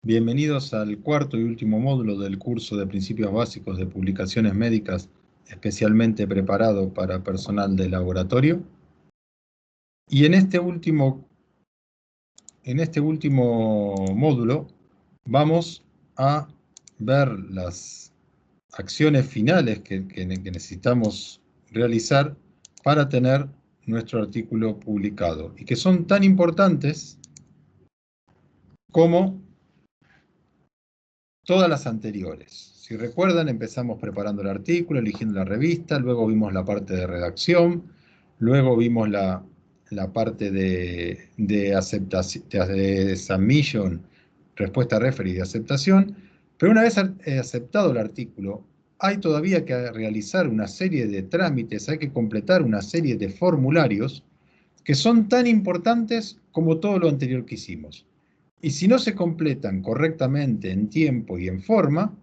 Bienvenidos al cuarto y último módulo del curso de Principios Básicos de Publicaciones Médicas, especialmente preparado para personal de laboratorio. Y en este último módulo vamos a ver las acciones finales que necesitamos realizar para tener nuestro artículo publicado y que son tan importantes como todas las anteriores. Si recuerdan, empezamos preparando el artículo, eligiendo la revista, luego vimos la parte de redacción, luego vimos la parte de aceptación, de submission, respuesta referee de aceptación, pero una vez aceptado el artículo, hay todavía que realizar una serie de trámites, hay que completar una serie de formularios que son tan importantes como todo lo anterior que hicimos. Y si no se completan correctamente en tiempo y en forma,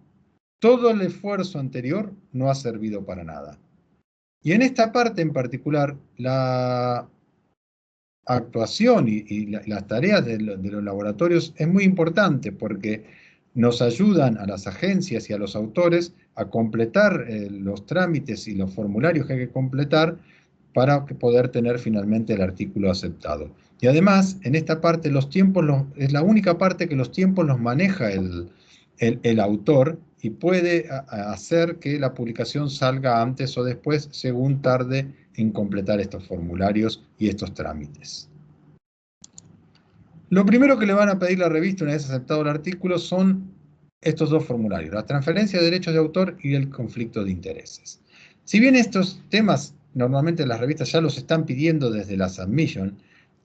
todo el esfuerzo anterior no ha servido para nada. Y en esta parte en particular, la actuación y las tareas de los laboratorios es muy importante porque nos ayudan a las agencias y a los autores a completar los trámites y los formularios que hay que completar para poder tener finalmente el artículo aceptado. Y además, en esta parte, los tiempos es la única parte que los tiempos los maneja el autor y puede hacer que la publicación salga antes o después, según tarde en completar estos formularios y estos trámites. Lo primero que le van a pedir la revista una vez aceptado el artículo son estos dos formularios, la transferencia de derechos de autor y el conflicto de intereses. Si bien estos temas normalmente las revistas ya los están pidiendo desde la submission,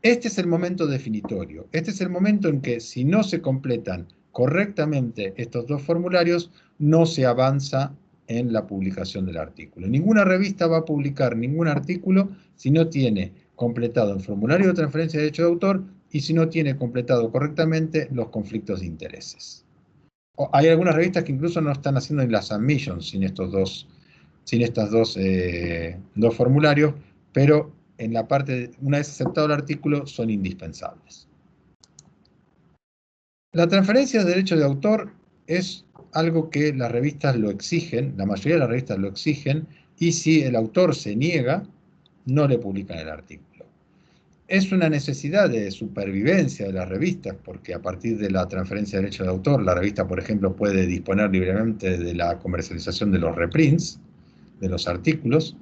este es el momento definitorio. Este es el momento en que si no se completan correctamente estos dos formularios, no se avanza en la publicación del artículo. Ninguna revista va a publicar ningún artículo si no tiene completado el formulario de transferencia de derecho de autor y si no tiene completado correctamente los conflictos de intereses. Hay algunas revistas que incluso no están haciendo ni la submission sin estos dos formularios, pero en la parte, una vez aceptado el artículo, son indispensables. La transferencia de derecho de autor es algo que las revistas lo exigen, la mayoría de las revistas lo exigen, y si el autor se niega, no le publican el artículo. Es una necesidad de supervivencia de las revistas, porque a partir de la transferencia de derechos de autor, la revista, por ejemplo, puede disponer libremente de la comercialización de los reprints, de los artículos,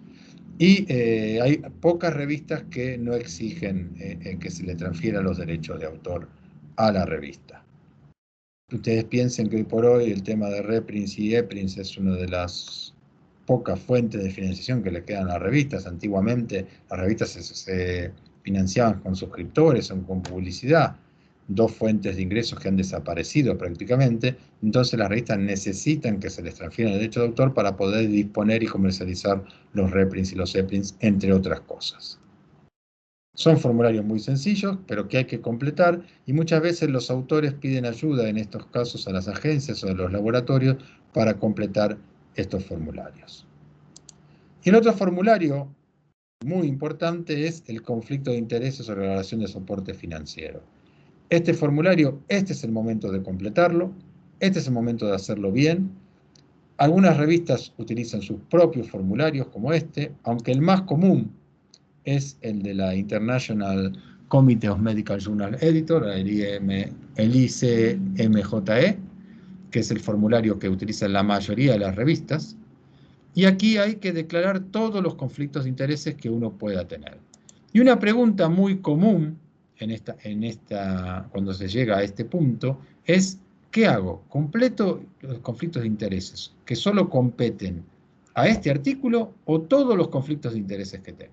y hay pocas revistas que no exigen que se le transfieran los derechos de autor a la revista. Ustedes piensen que hoy por hoy el tema de reprints y eprints es una de las pocas fuentes de financiación que le quedan a las revistas. Antiguamente las revistas se financiaban con suscriptores o con publicidad, dos fuentes de ingresos que han desaparecido prácticamente. Entonces las revistas necesitan que se les transfieran el derecho de autor para poder disponer y comercializar los reprints y los eprints, entre otras cosas. Son formularios muy sencillos, pero que hay que completar, y muchas veces los autores piden ayuda, en estos casos a las agencias o a los laboratorios, para completar estos formularios. Y el otro formulario muy importante es el conflicto de intereses o relación de soporte financiero. Este formulario, este es el momento de completarlo, este es el momento de hacerlo bien. Algunas revistas utilizan sus propios formularios como este, aunque el más común es el de la International Committee of Medical Journal Editor, el ICMJE, que es el formulario que utilizan la mayoría de las revistas. Y aquí hay que declarar todos los conflictos de intereses que uno pueda tener. Y una pregunta muy común cuando se llega a este punto es, ¿qué hago? ¿Completo los conflictos de intereses que solo competen a este artículo o todos los conflictos de intereses que tengo?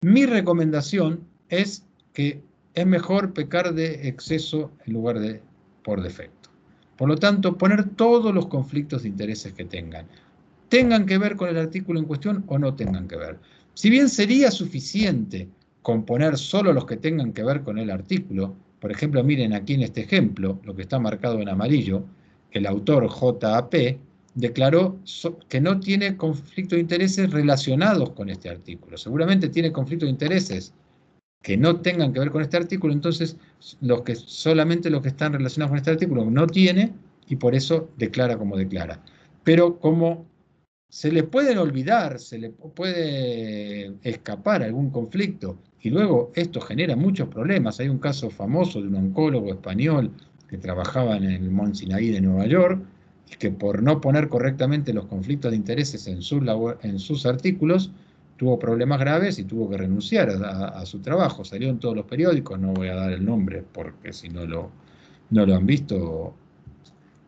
Mi recomendación es que es mejor pecar de exceso en lugar de por defecto. Por lo tanto, poner todos los conflictos de intereses que tengan que ver con el artículo en cuestión o no tengan que ver. Si bien sería suficiente con poner solo los que tengan que ver con el artículo, por ejemplo, miren aquí en este ejemplo, lo que está marcado en amarillo, el autor JAP declaró que no tiene conflicto de intereses relacionados con este artículo. Seguramente tiene conflicto de intereses que no tengan que ver con este artículo, entonces solamente los que están relacionados con este artículo no tiene, y por eso declara como declara. Pero como se le pueden olvidar, se le puede escapar algún conflicto, y luego esto genera muchos problemas. Hay un caso famoso de un oncólogo español que trabajaba en el Mont Sinaí de Nueva York, y que por no poner correctamente los conflictos de intereses en sus artículos, tuvo problemas graves y tuvo que renunciar a su trabajo. Salió en todos los periódicos, no voy a dar el nombre porque si no lo han visto,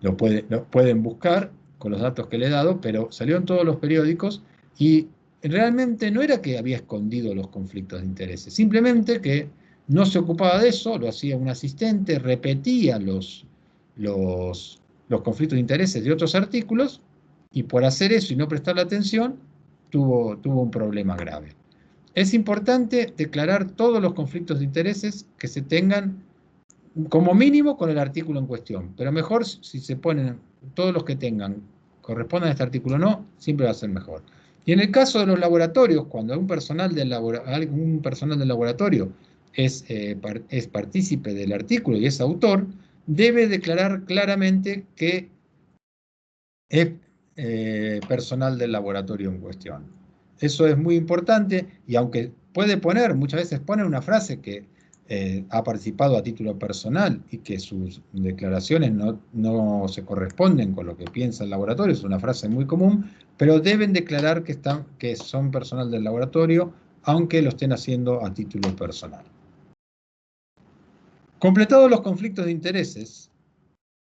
lo pueden buscar con los datos que le he dado, pero salió en todos los periódicos y realmente no era que había escondido los conflictos de intereses, simplemente que no se ocupaba de eso, lo hacía un asistente, repetía los conflictos de intereses de otros artículos, y por hacer eso y no prestarle atención, tuvo un problema grave. Es importante declarar todos los conflictos de intereses que se tengan como mínimo con el artículo en cuestión, pero mejor si se ponen todos los que tengan, correspondan a este artículo o no, siempre va a ser mejor. Y en el caso de los laboratorios, cuando algún personal del laboratorio es partícipe del artículo y es autor, debe declarar claramente que es personal del laboratorio en cuestión. Eso es muy importante, y aunque muchas veces pone una frase que ha participado a título personal y que sus declaraciones no se corresponden con lo que piensa el laboratorio, es una frase muy común, pero deben declarar que son personal del laboratorio, aunque lo estén haciendo a título personal. Completados los conflictos de intereses,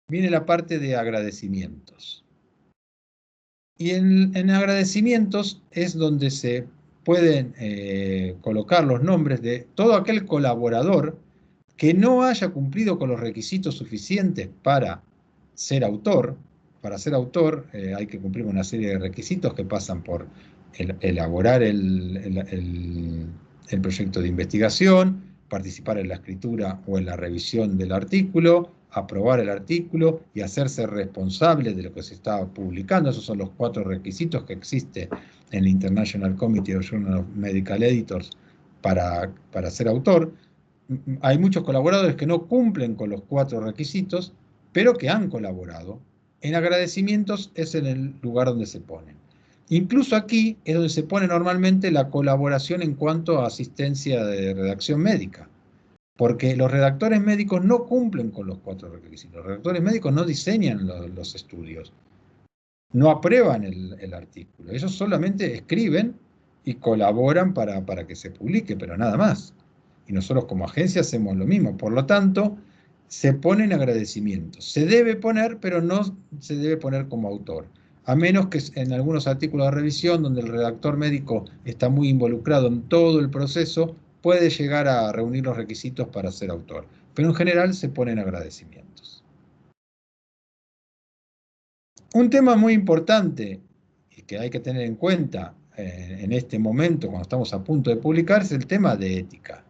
viene la parte de agradecimientos. Y en agradecimientos es donde se pueden colocar los nombres de todo aquel colaborador que no haya cumplido con los requisitos suficientes para ser autor. Para ser autor hay que cumplir una serie de requisitos que pasan por elaborar el proyecto de investigación, participar en la escritura o en la revisión del artículo, aprobar el artículo y hacerse responsable de lo que se está publicando. Esos son los 4 requisitos que existe en el International Committee of Journal of Medical Editors para ser autor. Hay muchos colaboradores que no cumplen con los 4 requisitos, pero que han colaborado. En agradecimientos es en el lugar donde se ponen. Incluso aquí es donde se pone normalmente la colaboración en cuanto a asistencia de redacción médica, porque los redactores médicos no cumplen con los 4 requisitos. Los redactores médicos no diseñan los estudios, no aprueban el artículo. Ellos solamente escriben y colaboran para que se publique, pero nada más. Y nosotros como agencia hacemos lo mismo. Por lo tanto, se ponen agradecimientos. Se debe poner, pero no se debe poner como autor. A menos que en algunos artículos de revisión, donde el redactor médico está muy involucrado en todo el proceso, puede llegar a reunir los requisitos para ser autor. Pero en general se ponen agradecimientos. Un tema muy importante y que hay que tener en cuenta en este momento, cuando estamos a punto de publicar, es el tema de ética.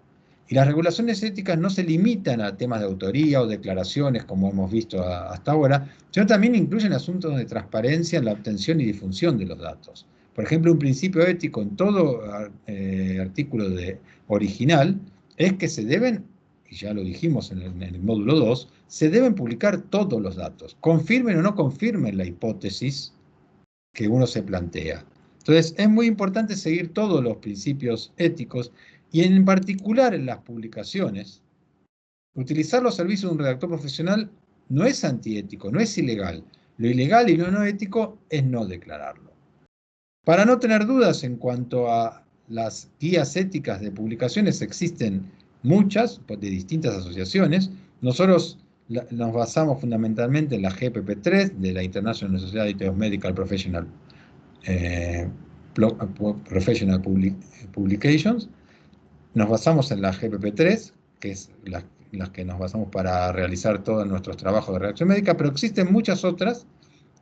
Y las regulaciones éticas no se limitan a temas de autoría o declaraciones, como hemos visto hasta ahora, sino también incluyen asuntos de transparencia en la obtención y difusión de los datos. Por ejemplo, un principio ético en todo artículo original es que se deben, y ya lo dijimos en el módulo 2, se deben publicar todos los datos, confirmen o no confirmen la hipótesis que uno se plantea. Entonces, es muy importante seguir todos los principios éticos y en particular en las publicaciones. Utilizar los servicios de un redactor profesional no es antiético, no es ilegal. Lo ilegal y lo no ético es no declararlo. Para no tener dudas en cuanto a las guías éticas de publicaciones, existen muchas de distintas asociaciones. Nosotros nos basamos fundamentalmente en la GPP3 de la International Society of Medical Professional Publications. Nos basamos en la GPP3, que es las que nos basamos para realizar todos nuestros trabajos de redacción médica, pero existen muchas otras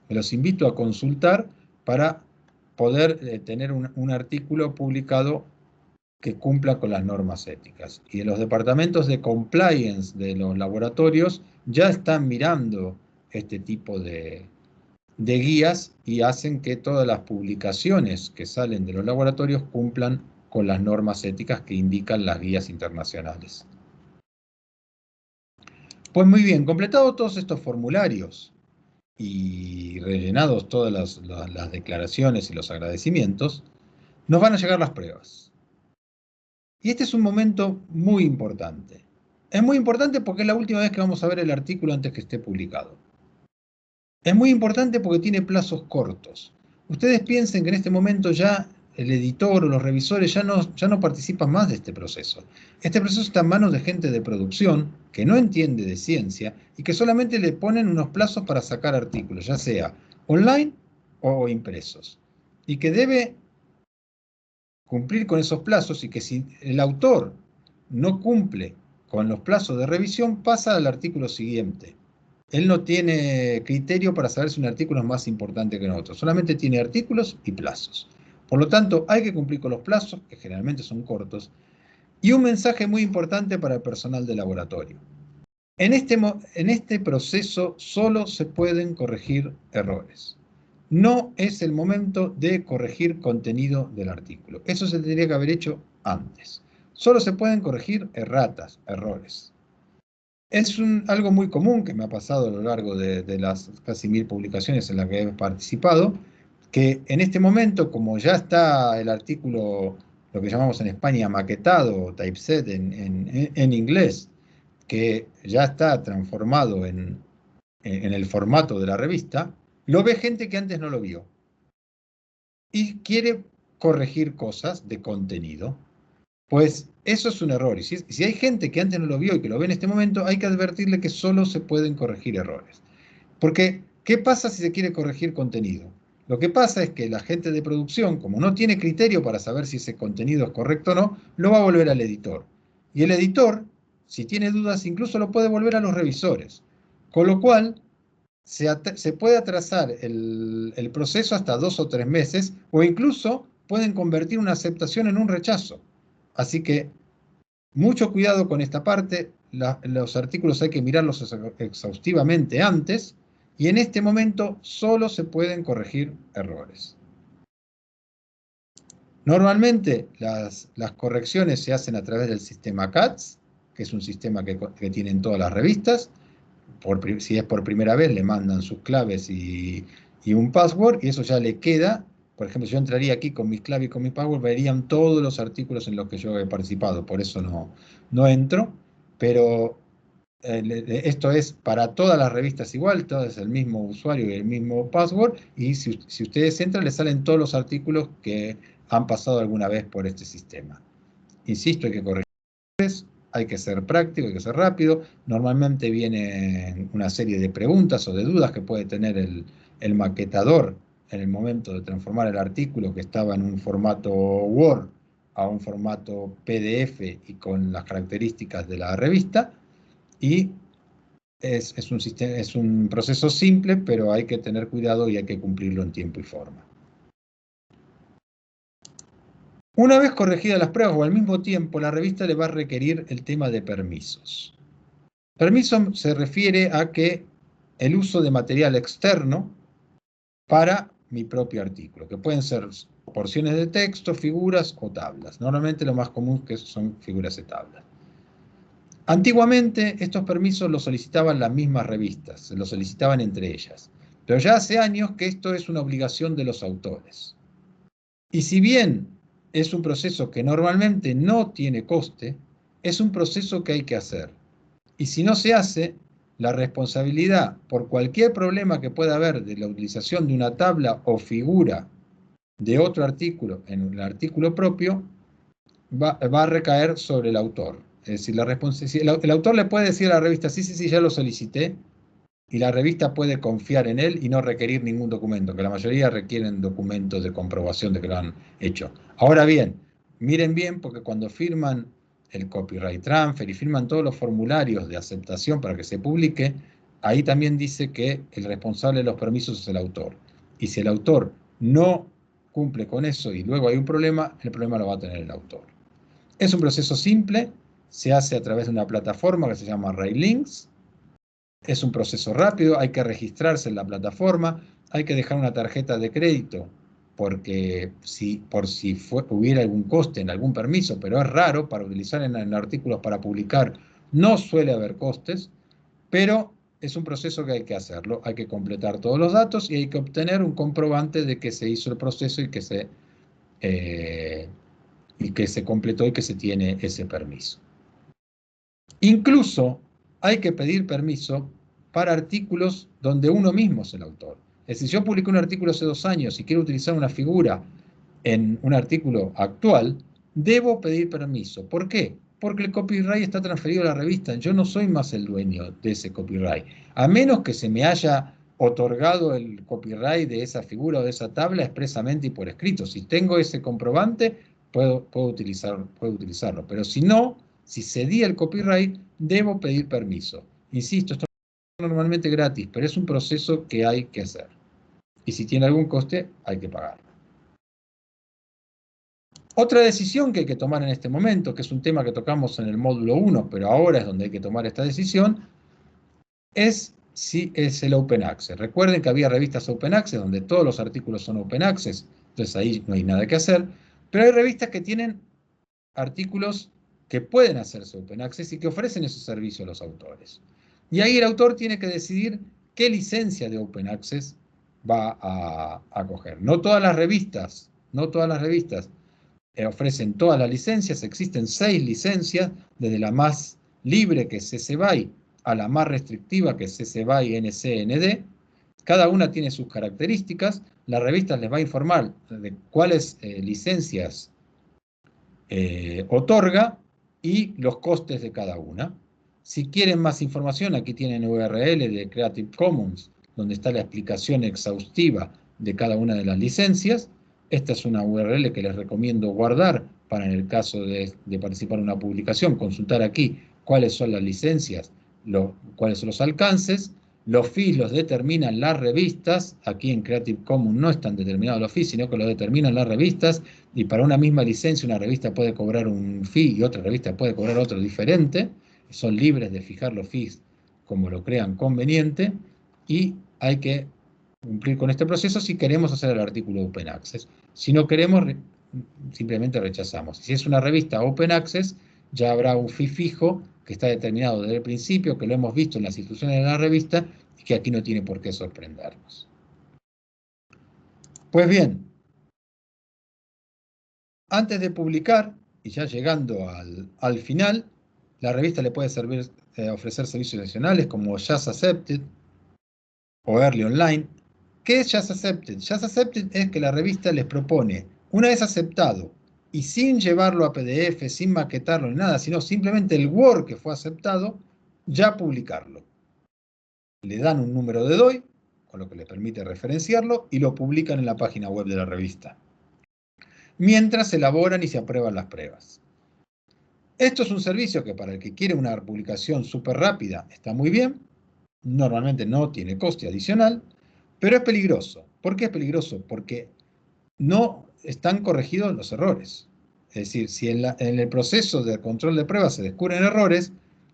que los invito a consultar para poder tener un artículo publicado que cumpla con las normas éticas. Y en los departamentos de compliance de los laboratorios ya están mirando este tipo de guías y hacen que todas las publicaciones que salen de los laboratorios cumplan con las normas éticas que indican las guías internacionales. Pues muy bien, completados todos estos formularios y rellenados todas las declaraciones y los agradecimientos, nos van a llegar las pruebas. Y este es un momento muy importante. Es muy importante porque es la última vez que vamos a ver el artículo antes que esté publicado. Es muy importante porque tiene plazos cortos. Ustedes piensen que en este momento ya el editor o los revisores ya no participan más de este proceso. Este proceso está en manos de gente de producción que no entiende de ciencia y que solamente le ponen unos plazos para sacar artículos, ya sea online o impresos. Y que debe cumplir con esos plazos y que si el autor no cumple con los plazos de revisión, pasa al artículo siguiente. Él no tiene criterio para saber si un artículo es más importante que otro, solamente tiene artículos y plazos. Por lo tanto, hay que cumplir con los plazos, que generalmente son cortos, y un mensaje muy importante para el personal de laboratorio. En este proceso solo se pueden corregir errores. No es el momento de corregir contenido del artículo. Eso se tendría que haber hecho antes. Solo se pueden corregir erratas, errores. Es algo muy común que me ha pasado a lo largo de las casi 1000 publicaciones en las que he participado, que en este momento, como ya está el artículo, lo que llamamos en España maquetado, typeset en inglés, que ya está transformado en el formato de la revista, lo ve gente que antes no lo vio y quiere corregir cosas de contenido. Pues eso es un error. Y si hay gente que antes no lo vio y que lo ve en este momento, hay que advertirle que solo se pueden corregir errores. Porque, ¿qué pasa si se quiere corregir contenido? Lo que pasa es que la gente de producción, como no tiene criterio para saber si ese contenido es correcto o no, lo va a volver al editor. Y el editor, si tiene dudas, incluso lo puede volver a los revisores. Con lo cual, se puede atrasar el proceso hasta 2 o 3 meses, o incluso pueden convertir una aceptación en un rechazo. Así que mucho cuidado con esta parte, los artículos hay que mirarlos exhaustivamente antes, y en este momento solo se pueden corregir errores. Normalmente las correcciones se hacen a través del sistema CATS, que es un sistema que tienen todas las revistas. Si es por primera vez, le mandan sus claves y un password, y eso ya le queda. Por ejemplo, si yo entraría aquí con mis claves y con mi password, verían todos los artículos en los que yo he participado, por eso no entro, pero esto es para todas las revistas igual, todo es el mismo usuario y el mismo password, y si ustedes entran, les salen todos los artículos que han pasado alguna vez por este sistema. Insisto, hay que corregir. Hay que ser práctico, hay que ser rápido. Normalmente viene una serie de preguntas o de dudas que puede tener el maquetador en el momento de transformar el artículo que estaba en un formato Word a un formato PDF y con las características de la revista. Y es un proceso simple, pero hay que tener cuidado y hay que cumplirlo en tiempo y forma. Una vez corregidas las pruebas o al mismo tiempo, la revista le va a requerir el tema de permisos. Permiso se refiere a que el uso de material externo para mi propio artículo, que pueden ser porciones de texto, figuras o tablas. Normalmente lo más común que son figuras de tablas. Antiguamente estos permisos los solicitaban las mismas revistas, se los solicitaban entre ellas, pero ya hace años que esto es una obligación de los autores. Y si bien es un proceso que normalmente no tiene coste, es un proceso que hay que hacer. Y si no se hace, la responsabilidad por cualquier problema que pueda haber de la utilización de una tabla o figura de otro artículo en el artículo propio va a recaer sobre el autor. Es decir, el autor le puede decir a la revista, sí, ya lo solicité, y la revista puede confiar en él y no requerir ningún documento, que la mayoría requieren documentos de comprobación de que lo han hecho. Ahora bien, miren bien, porque cuando firman el copyright transfer y firman todos los formularios de aceptación para que se publique, ahí también dice que el responsable de los permisos es el autor. Y si el autor no cumple con eso y luego hay un problema, el problema lo va a tener el autor. Es un proceso simple, se hace a través de una plataforma que se llama RayLinks. Es un proceso rápido, hay que registrarse en la plataforma, hay que dejar una tarjeta de crédito porque hubiera algún coste en algún permiso, pero es raro para utilizar en artículos para publicar, no suele haber costes, pero es un proceso que hay que hacerlo, hay que completar todos los datos y hay que obtener un comprobante de que se hizo el proceso y que se completó y que se tiene ese permiso. Incluso hay que pedir permiso para artículos donde uno mismo es el autor. Es decir, si yo publiqué un artículo hace 2 años y quiero utilizar una figura en un artículo actual, debo pedir permiso. ¿Por qué? Porque el copyright está transferido a la revista. Yo no soy más el dueño de ese copyright. A menos que se me haya otorgado el copyright de esa figura o de esa tabla expresamente y por escrito. Si tengo ese comprobante, puedo utilizarlo. Pero si no, si cedí el copyright, debo pedir permiso. Insisto, esto es normalmente gratis, pero es un proceso que hay que hacer. Y si tiene algún coste, hay que pagarlo. Otra decisión que hay que tomar en este momento, que es un tema que tocamos en el módulo 1, pero ahora es donde hay que tomar esta decisión, es si es el Open Access. Recuerden que había revistas Open Access donde todos los artículos son Open Access, entonces ahí no hay nada que hacer, pero hay revistas que tienen artículos que pueden hacerse Open Access y que ofrecen ese servicio a los autores. Y ahí el autor tiene que decidir qué licencia de Open Access va a coger. No todas las revistas ofrecen todas las licencias, existen 6 licencias, desde la más libre que es CC BY a la más restrictiva que es CC BY NC-ND. Cada una tiene sus características, la revista les va a informar de cuáles licencias otorga y los costes de cada una. Si quieren más información, aquí tienen URL de Creative Commons, donde está la explicación exhaustiva de cada una de las licencias. Esta es una URL que les recomiendo guardar para en el caso de participar en una publicación, consultar aquí cuáles son las licencias, cuáles son los alcances. Los fees los determinan las revistas. Aquí en Creative Commons no están determinados los fees, sino que los determinan las revistas. Y para una misma licencia, una revista puede cobrar un fee y otra revista puede cobrar otro diferente. Son libres de fijar los fees como lo crean conveniente. Y hay que cumplir con este proceso si queremos hacer el artículo Open Access. Si no queremos, simplemente rechazamos. Si es una revista Open Access, ya habrá un fee fijo que está determinado desde el principio, que lo hemos visto en las instrucciones de la revista y que aquí no tiene por qué sorprendernos. Pues bien, antes de publicar, y ya llegando al final, la revista le puede ofrecer servicios adicionales como Just Accepted o Early Online. ¿Qué es Just Accepted? Just Accepted es que la revista les propone, una vez aceptado, y sin llevarlo a PDF, sin maquetarlo ni nada, sino simplemente el Word que fue aceptado, ya publicarlo. Le dan un número de DOI, con lo que le permite referenciarlo, y lo publican en la página web de la revista, mientras se elaboran y se aprueban las pruebas. Esto es un servicio que para el que quiere una publicación súper rápida está muy bien, normalmente no tiene coste adicional, pero es peligroso. ¿Por qué es peligroso? Porque no están corregidos los errores. Es decir, si en el proceso de control de pruebas se descubren errores,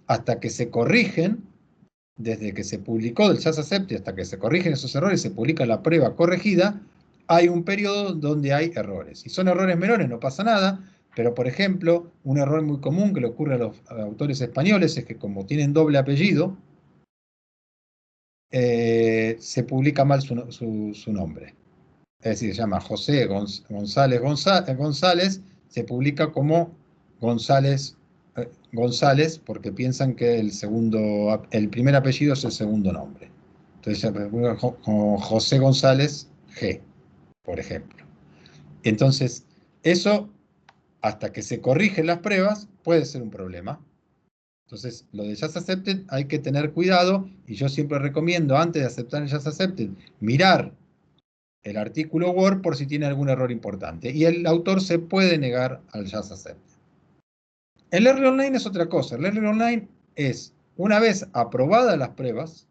hasta que se corrigen, desde que se publicó del Just Accepted hasta que se corrigen esos errores y se publica la prueba corregida, hay un periodo donde hay errores. Si son errores menores no pasa nada, pero por ejemplo, un error muy común que le ocurre a los autores españoles es que como tienen doble apellido, se publica mal su nombre. Es decir, se llama José González, se publica como González porque piensan que el primer apellido es el segundo nombre. Entonces se publica como José González G, por ejemplo. Entonces, eso, hasta que se corrigen las pruebas, puede ser un problema. Entonces, lo de Just Accepted hay que tener cuidado, y yo siempre recomiendo, antes de aceptar el Just Accepted, mirar el artículo Word por si tiene algún error importante. Y el autor se puede negar al Just Accepted. El Early Online es otra cosa. El Early Online es, una vez aprobadas las pruebas,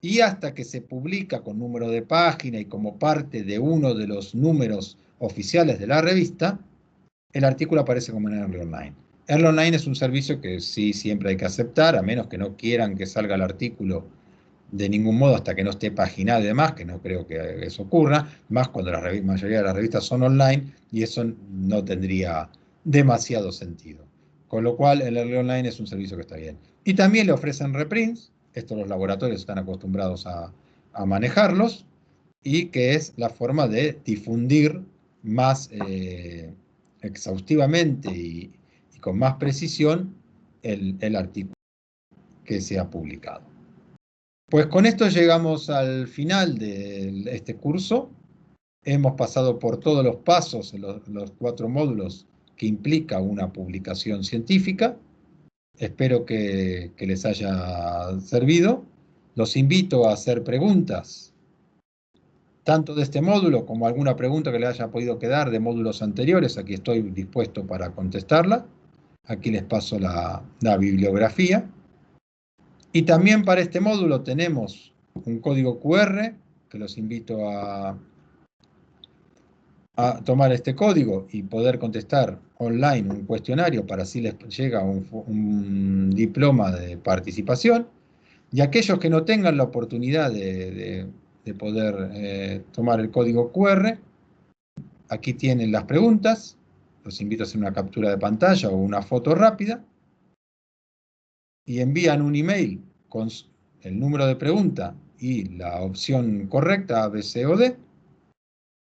y hasta que se publica con número de página y como parte de uno de los números oficiales de la revista, el artículo aparece como en Early Online. Early Online es un servicio que sí siempre hay que aceptar, a menos que no quieran que salga el artículo de ningún modo hasta que no esté paginada y demás, que no creo que eso ocurra, más cuando la mayoría de las revistas son online y eso no tendría demasiado sentido. Con lo cual el early online es un servicio que está bien. Y también le ofrecen reprints, esto los laboratorios están acostumbrados a manejarlos, y que es la forma de difundir más exhaustivamente y con más precisión el artículo que se ha publicado. Pues con esto llegamos al final de este curso. Hemos pasado por todos los pasos, los 4 módulos que implica una publicación científica. Espero que les haya servido. Los invito a hacer preguntas, tanto de este módulo como alguna pregunta que le haya podido quedar de módulos anteriores. Aquí estoy dispuesto para contestarla. Aquí les paso la bibliografía. Y también para este módulo tenemos un código QR que los invito a tomar este código y poder contestar online un cuestionario para así les llega un diploma de participación. Y aquellos que no tengan la oportunidad de poder tomar el código QR, aquí tienen las preguntas. Los invito a hacer una captura de pantalla o una foto rápida y envían un email con el número de pregunta y la opción correcta A, B, C o D.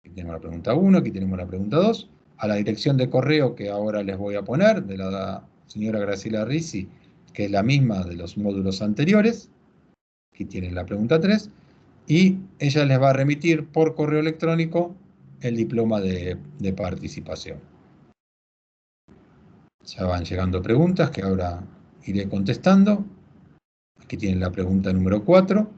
Aquí tenemos la pregunta 1, aquí tenemos la pregunta 2, a la dirección de correo que ahora les voy a poner, de la señora Graciela Risi, que es la misma de los módulos anteriores. Aquí tienen la pregunta 3, y ella les va a remitir por correo electrónico el diploma de participación. Ya van llegando preguntas que ahora iré contestando. Aquí tienen la pregunta número 4.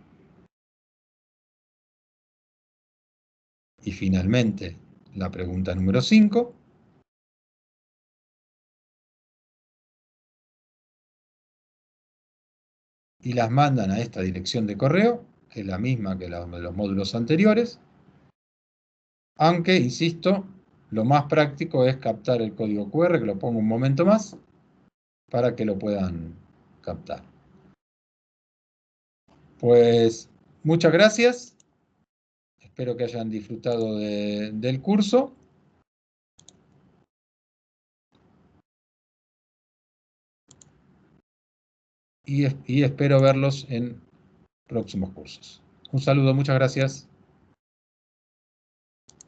Y finalmente la pregunta número 5. Y las mandan a esta dirección de correo, que es la misma que la de los módulos anteriores, aunque, insisto, lo más práctico es captar el código QR, que lo pongo un momento más, para que lo puedan captar. Pues muchas gracias, espero que hayan disfrutado del curso. Y espero verlos en próximos cursos. Un saludo, muchas gracias.